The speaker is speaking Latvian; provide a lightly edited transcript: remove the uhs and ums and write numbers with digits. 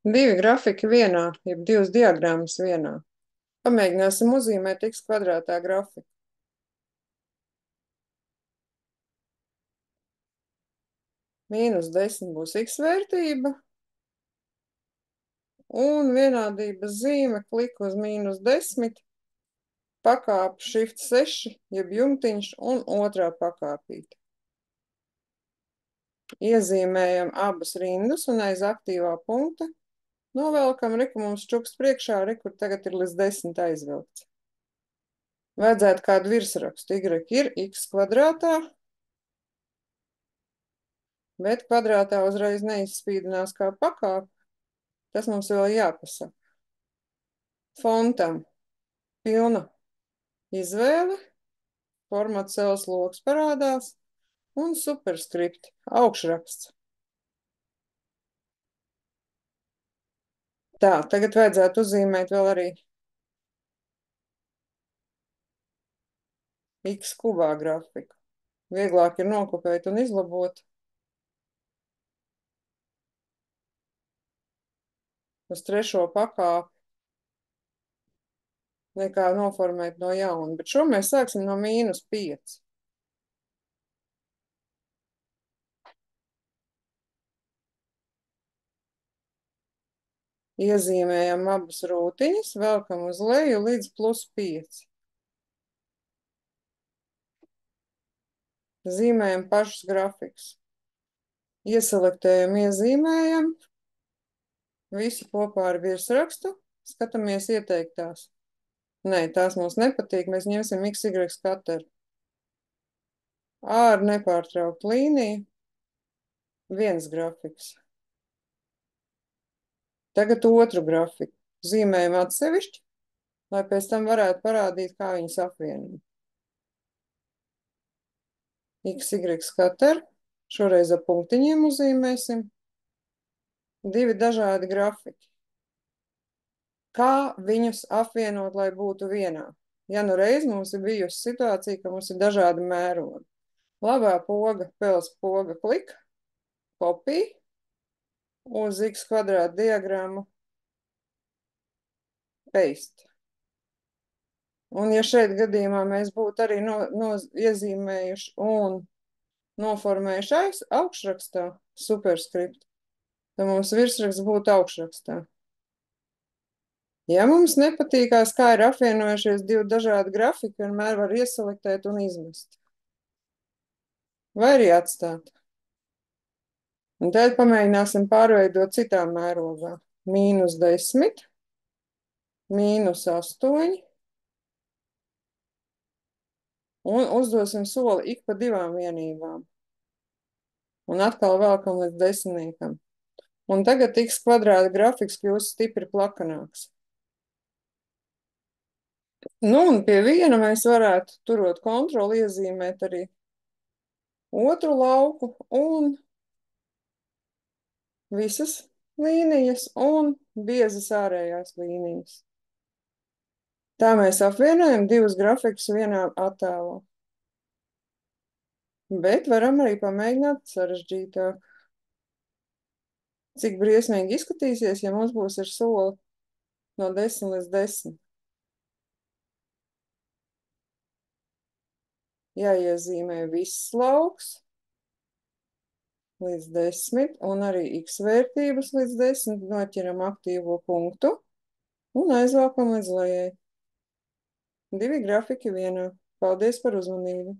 Divi grafiki vienā, jeb divas diagrammas vienā. Pamēģināsim uzzīmēt x kvadrātā grafiku. -10 būs x vērtība, un vienādības zīme kliku uz -10, pakāpe Shift 6, jeb jumtiņš, un otrā pakāpīte. Iezīmējam abas rindas un aiz aktīvā punkta novelkam, reku mums čuks priekšā, reku tagad ir līdz 10 aizvilkts. Vajadzētu kādu virsrakstu. Y ir x kvadrātā, bet kvadrātā uzreiz neizspīdinās kā pakāpe. Tas mums vēl jāpasaka. Fontam pilna izvēle, formats cels loks parādās un superskripti augšraksts. Tā, tagad vajadzētu uzzīmēt vēl arī x kubā grafiku. Vieglāk ir nokopēt un izlabot uz trešo pakāpi nekā noformēt no jauna. Bet šo mēs sāksim no -5. Iezīmējam abas rūtiņas, velkam uz leju līdz +5. Zīmējam pašus grafikus. Ieselektējam, iezīmējam. Visu kopā ar virsrakstu. Skatāmies ieteiktās. Nē, tās mums nepatīk. Mēs ņemsim XY skateru. Ar nepārtrauktu līniju. Viens grafiks. Tagad otru grafiku. Zīmējam atsevišķi, lai pēc tam varētu parādīt, kā viņas apvienot. XY skateru. Šoreiz ar punktiņiem uzzīmēsim. Divi dažādi grafiki. Kā viņus apvienot, lai būtu vienā? Ja nu reiz mums ir bijusi situācija, ka mums ir dažādi mērogi. Labā poga, pels poga, klika, kopija uz x kvadrāta diagrammu, paste. Un ja šeit gadījumā mēs būtu arī iezīmējuši un noformējuši augšrakstā superskriptu, tad mums virsraksts būtu augšrakstā. Ja mums nepatīkās, kā ir apvienojušies divi dažādi grafiki, vienmēr var ieselektēt un izmest. Vai arī atstāt. Un tad pamēģināsim pārveidot citā mērogā. -10, -8. Un uzdosim soli ik pa divām vienībām. Un atkal vēlkam līdz 10. Un tagad x kvadrāta grafiks kļūst stipri plakanāks. Nu, un pie viena mēs varētu, turot kontroli, iezīmēt arī otru lauku un visas līnijas un biezas ārējās līnijas. Tā mēs apvienojam divus grafikus vienā attēlā. Bet varam arī pamēģināt sarežģītāk. Cik briesmīgi izskatīsies, ja mums būs ar soli no 10 līdz 10. Jāiezīmē viss lauks līdz 10 un arī x vērtības līdz 10. Noķeram aktīvo punktu un aizvelkam līdz lejai. Divi grafiki vienā. Paldies par uzmanību!